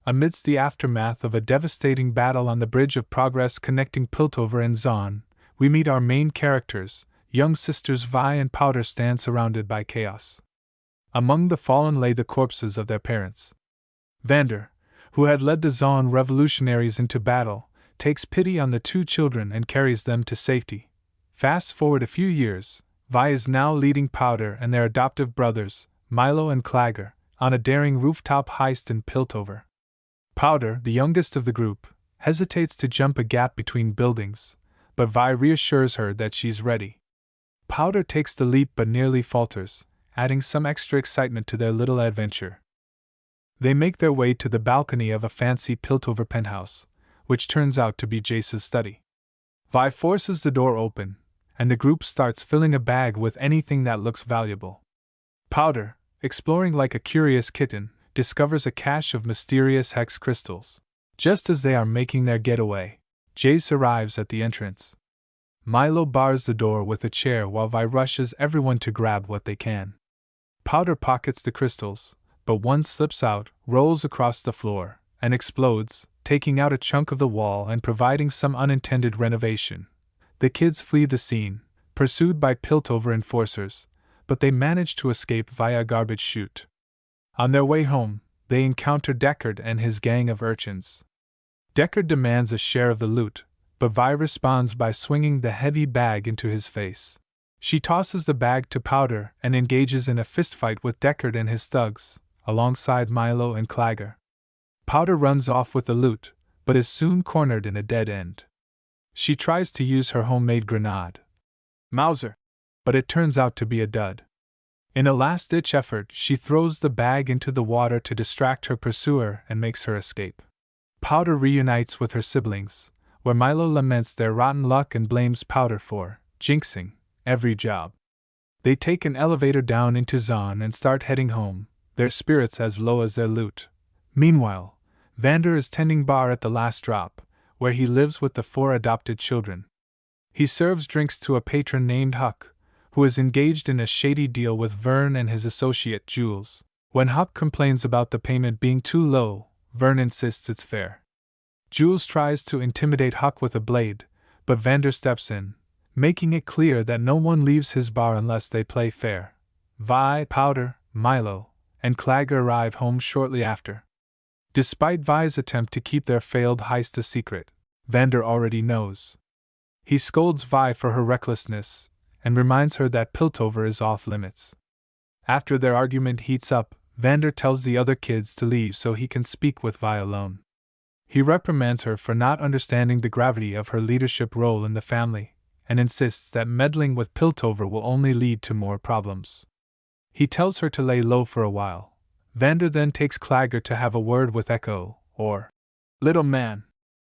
Amidst the aftermath of a devastating battle on the Bridge of Progress connecting Piltover and Zon, we meet our main characters, young sisters Vi and Powder stand surrounded by chaos. Among the fallen lay the corpses of their parents. Vander, who had led the Zon revolutionaries into battle, takes pity on the two children and carries them to safety. Fast forward a few years, Vi is now leading Powder and their adoptive brothers, Milo and Clagger, on a daring rooftop heist in Piltover. Powder, the youngest of the group, hesitates to jump a gap between buildings, but Vi reassures her that she's ready. Powder takes the leap but nearly falters, adding some extra excitement to their little adventure. They make their way to the balcony of a fancy Piltover penthouse, which turns out to be Jace's study. Vi forces the door open, and the group starts filling a bag with anything that looks valuable. Powder, exploring like a curious kitten, discovers a cache of mysterious hex crystals. Just as they are making their getaway, Jace arrives at the entrance. Milo bars the door with a chair while Vi rushes everyone to grab what they can. Powder pockets the crystals, but one slips out, rolls across the floor, and explodes, taking out a chunk of the wall and providing some unintended renovation. The kids flee the scene, pursued by Piltover enforcers, but they manage to escape via a garbage chute. On their way home, they encounter Deckard and his gang of urchins. Deckard demands a share of the loot, but Vi responds by swinging the heavy bag into his face. She tosses the bag to Powder and engages in a fistfight with Deckard and his thugs, alongside Milo and Clagger. Powder runs off with the loot, but is soon cornered in a dead end. She tries to use her homemade grenade, Mauser, but it turns out to be a dud. In a last-ditch effort, she throws the bag into the water to distract her pursuer and makes her escape. Powder reunites with her siblings, where Milo laments their rotten luck and blames Powder for jinxing every job. They take an elevator down into Zon and start heading home, their spirits as low as their loot. Meanwhile, Vander is tending bar at the Last Drop, where he lives with the 4 adopted children. He serves drinks to a patron named Huck, who is engaged in a shady deal with Vern and his associate Jules. When Huck complains about the payment being too low, Vern insists it's fair. Jules tries to intimidate Huck with a blade, but Vander steps in, making it clear that no one leaves his bar unless they play fair. Vi, Powder, Milo, and Clagger arrive home shortly after. Despite Vi's attempt to keep their failed heist a secret, Vander already knows. He scolds Vi for her recklessness and reminds her that Piltover is off limits. After their argument heats up, Vander tells the other kids to leave so he can speak with Vi alone. He reprimands her for not understanding the gravity of her leadership role in the family, and insists that meddling with Piltover will only lead to more problems. He tells her to lay low for a while. Vander then takes Clagger to have a word with Echo, or Little Man,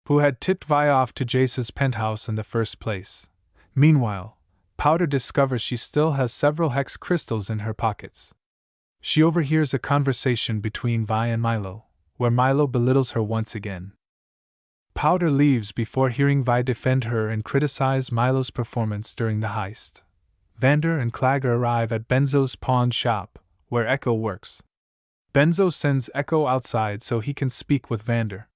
who had tipped Vi off to Jace's penthouse in the first place. Meanwhile, Powder discovers she still has several hex crystals in her pockets. She overhears a conversation between Vi and Milo, where Milo belittles her once again. Powder leaves before hearing Vi defend her and criticize Milo's performance during the heist. Vander and Clagger arrive at Benzo's pawn shop, where Echo works. Benzo sends Echo outside so he can speak with Vander.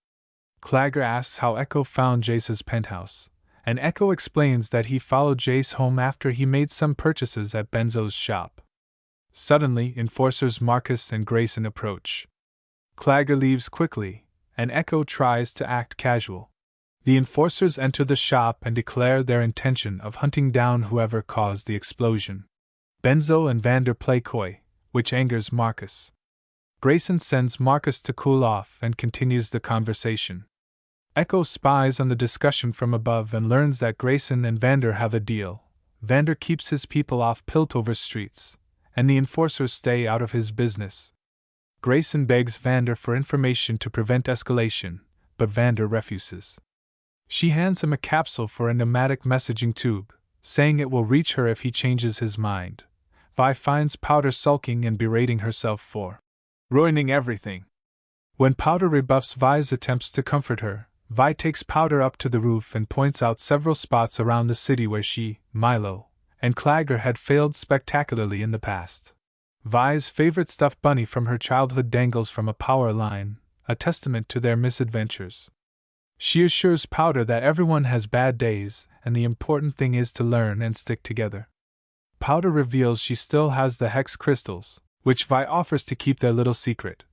Clagger asks how Echo found Jace's penthouse, and Echo explains that he followed Jace home after he made some purchases at Benzo's shop. Suddenly, enforcers Marcus and Grayson approach. Clagger leaves quickly, and Echo tries to act casual. The enforcers enter the shop and declare their intention of hunting down whoever caused the explosion. Benzo and Vander play coy, which angers Marcus. Grayson sends Marcus to cool off and continues the conversation. Echo spies on the discussion from above and learns that Grayson and Vander have a deal. Vander keeps his people off Piltover streets, and the enforcers stay out of his business. Grayson begs Vander for information to prevent escalation, but Vander refuses. She hands him a capsule for a pneumatic messaging tube, saying it will reach her if he changes his mind. Vi finds Powder sulking and berating herself for ruining everything. When Powder rebuffs Vi's attempts to comfort her, Vi takes Powder up to the roof and points out several spots around the city where she, Milo, and Clagger had failed spectacularly in the past. Vi's favorite stuffed bunny from her childhood dangles from a power line, a testament to their misadventures. She assures Powder that everyone has bad days, and the important thing is to learn and stick together. Powder reveals she still has the hex crystals, which Vi offers to keep their little secret.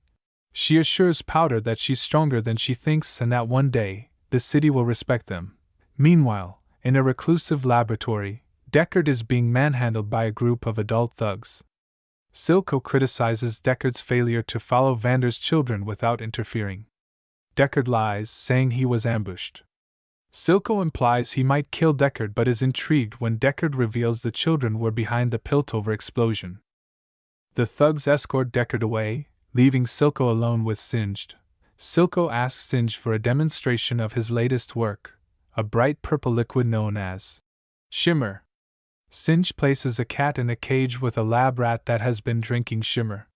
She assures Powder that she's stronger than she thinks and that one day, the city will respect them. Meanwhile, in a reclusive laboratory, Deckard is being manhandled by a group of adult thugs. Silco criticizes Deckard's failure to follow Vander's children without interfering. Deckard lies, saying he was ambushed. Silco implies he might kill Deckard but is intrigued when Deckard reveals the children were behind the Piltover explosion. The thugs escort Deckard away, leaving Silco alone with Singed. Silco asks Singed for a demonstration of his latest work, a bright purple liquid known as Shimmer. Singed places a cat in a cage with a lab rat that has been drinking Shimmer.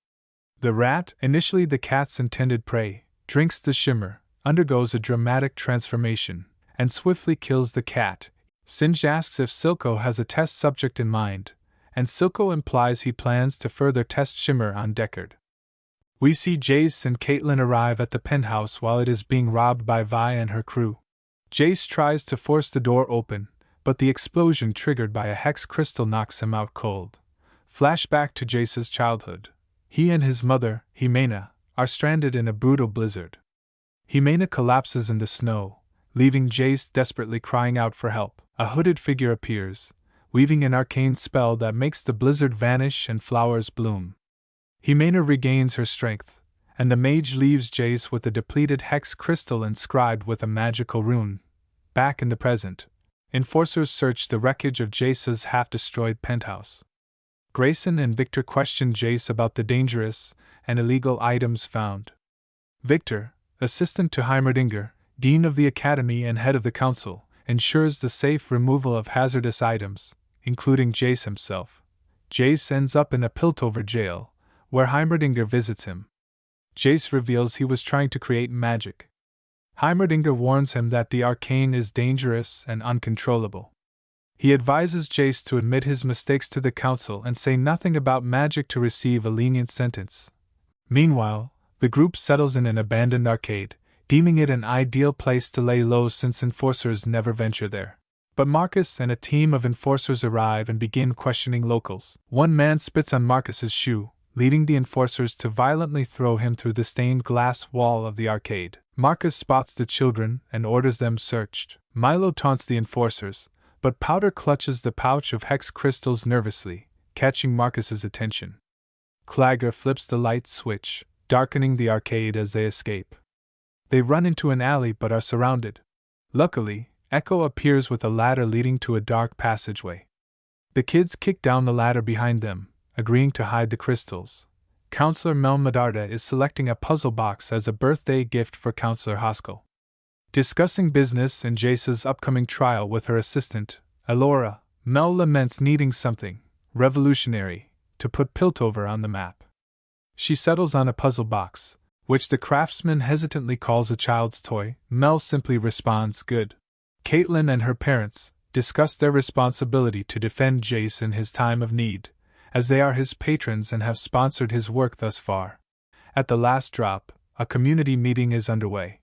The rat, initially the cat's intended prey, drinks the Shimmer, undergoes a dramatic transformation, and swiftly kills the cat. Singed asks if Silco has a test subject in mind, and Silco implies he plans to further test Shimmer on Deckard. We see Jace and Caitlin arrive at the penthouse while it is being robbed by Vi and her crew. Jace tries to force the door open, but the explosion triggered by a hex crystal knocks him out cold. Flashback to Jace's childhood. He and his mother, Jimena, are stranded in a brutal blizzard. Jimena collapses in the snow, leaving Jace desperately crying out for help. A hooded figure appears, weaving an arcane spell that makes the blizzard vanish and flowers bloom. Jimena regains her strength, and the mage leaves Jace with a depleted hex crystal inscribed with a magical rune. Back in the present, enforcers search the wreckage of Jace's half-destroyed penthouse. Grayson and Victor question Jace about the dangerous and illegal items found. Victor, assistant to Heimerdinger, dean of the academy and head of the council, ensures the safe removal of hazardous items, including Jace himself. Jace ends up in a Piltover jail, where Heimerdinger visits him. Jace reveals he was trying to create magic. Heimerdinger warns him that the arcane is dangerous and uncontrollable. He advises Jace to admit his mistakes to the council and say nothing about magic to receive a lenient sentence. Meanwhile, the group settles in an abandoned arcade, deeming it an ideal place to lay low since enforcers never venture there. But Marcus and a team of enforcers arrive and begin questioning locals. One man spits on Marcus's shoe, leading the enforcers to violently throw him through the stained glass wall of the arcade. Marcus spots the children and orders them searched. Milo taunts the enforcers, but Powder clutches the pouch of hex crystals nervously, catching Marcus's attention. Clagger flips the light switch, darkening the arcade as they escape. They run into an alley but are surrounded. Luckily, Echo appears with a ladder leading to a dark passageway. The kids kick down the ladder behind them, agreeing to hide the crystals. Counselor Mel Medarda is selecting a puzzle box as a birthday gift for Counselor Hoskell. Discussing business and Jace's upcoming trial with her assistant, Elora, Mel laments needing something revolutionary to put Piltover on the map. She settles on a puzzle box, which the craftsman hesitantly calls a child's toy. Mel simply responds, "Good." Caitlin and her parents discuss their responsibility to defend Jace in his time of need, as they are his patrons and have sponsored his work thus far. At the last drop, a community meeting is underway.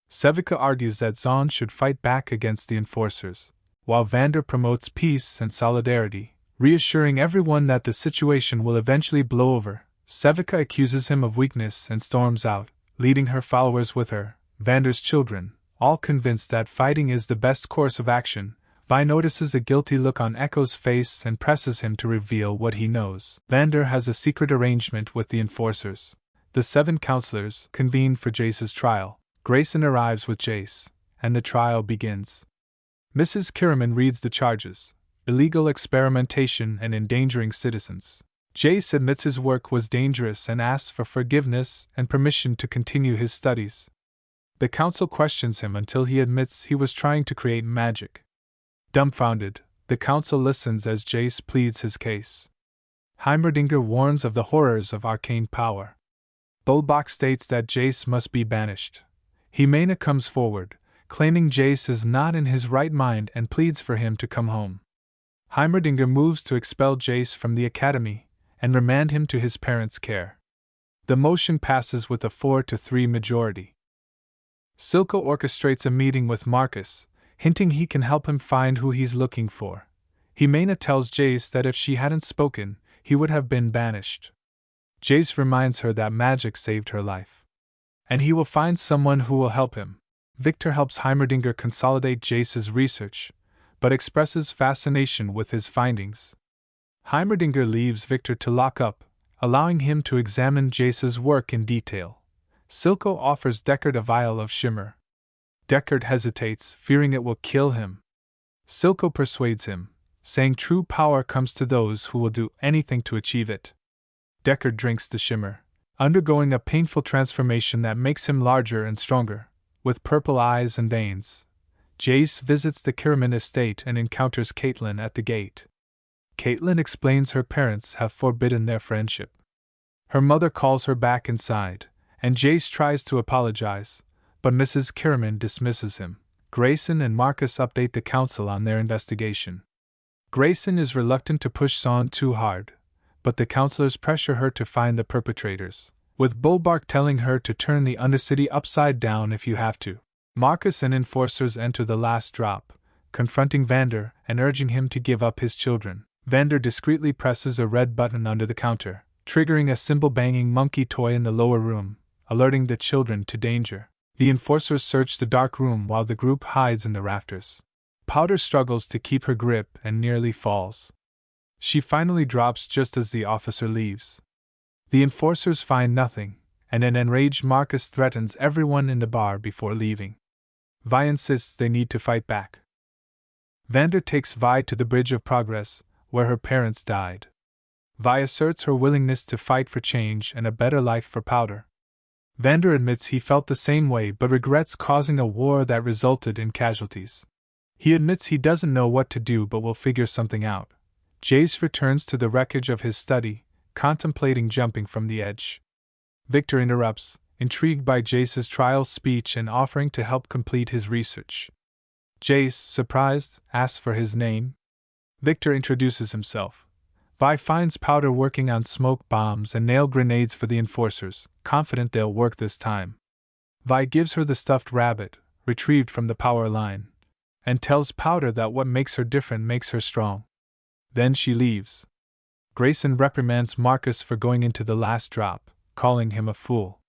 Sevica argues that Zahn should fight back against the enforcers, while Vander promotes peace and solidarity, reassuring everyone that the situation will eventually blow over. Sevica accuses him of weakness and storms out, leading her followers with her, Vander's children, all convinced that fighting is the best course of action. Vi notices a guilty look on Echo's face and presses him to reveal what he knows. Vander has a secret arrangement with the enforcers. The 7 counselors convene for Jace's trial. Grayson arrives with Jace, and the trial begins. Mrs. Kiriman reads the charges: illegal experimentation and endangering citizens. Jace admits his work was dangerous and asks for forgiveness and permission to continue his studies. The council questions him until he admits he was trying to create magic. Dumbfounded, the council listens as Jace pleads his case. Heimerdinger warns of the horrors of arcane power. Bulbach states that Jace must be banished. Jimena comes forward, claiming Jace is not in his right mind and pleads for him to come home. Heimerdinger moves to expel Jace from the academy and remand him to his parents' care. The motion passes with a 4-3 majority. Silco orchestrates a meeting with Marcus, hinting he can help him find who he's looking for. Himena tells Jace that if she hadn't spoken, he would have been banished. Jace reminds her that magic saved her life, and he will find someone who will help him. Victor helps Heimerdinger consolidate Jace's research, but expresses fascination with his findings. Heimerdinger leaves Victor to lock up, allowing him to examine Jace's work in detail. Silco offers Deckard a vial of shimmer. Deckard hesitates, fearing it will kill him. Silco persuades him, saying true power comes to those who will do anything to achieve it. Deckard drinks the shimmer, undergoing a painful transformation that makes him larger and stronger, with purple eyes and veins. Jace visits the Kiraman estate and encounters Caitlin at the gate. Caitlin explains her parents have forbidden their friendship. Her mother calls her back inside, and Jace tries to apologize, but Mrs. Kiraman dismisses him. Grayson and Marcus update the council on their investigation. Grayson is reluctant to push Zahn too hard, but the counselors pressure her to find the perpetrators, with Bulbark telling her to turn the Undercity upside down if you have to. Marcus and enforcers enter the last drop, confronting Vander and urging him to give up his children. Vander discreetly presses a red button under the counter, triggering a cymbal-banging monkey toy in the lower room, alerting the children to danger. The enforcers search the dark room while the group hides in the rafters. Powder struggles to keep her grip and nearly falls. She finally drops just as the officer leaves. The enforcers find nothing, and an enraged Marcus threatens everyone in the bar before leaving. Vi insists they need to fight back. Vander takes Vi to the Bridge of Progress, where her parents died. Vi asserts her willingness to fight for change and a better life for Powder. Vander admits he felt the same way but regrets causing a war that resulted in casualties. He admits he doesn't know what to do but will figure something out. Jace returns to the wreckage of his study, contemplating jumping from the edge. Victor interrupts, intrigued by Jace's trial speech and offering to help complete his research. Jace, surprised, asks for his name. Victor introduces himself. Vi finds Powder working on smoke bombs and nail grenades for the enforcers, confident they'll work this time. Vi gives her the stuffed rabbit, retrieved from the power line, and tells Powder that what makes her different makes her strong. Then she leaves. Grayson reprimands Marcus for going into the last drop, calling him a fool.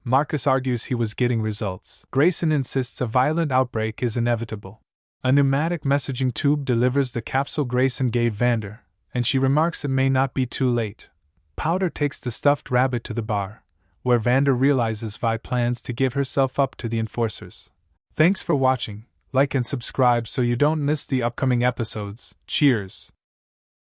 Marcus argues he was getting results. Grayson insists a violent outbreak is inevitable. A pneumatic messaging tube delivers the capsule Grayson gave Vander, and she remarks it may not be too late. Powder takes the stuffed rabbit to the bar, where Vander realizes Vi plans to give herself up to the enforcers. Thanks for watching, like and subscribe so you don't miss the upcoming episodes. Cheers!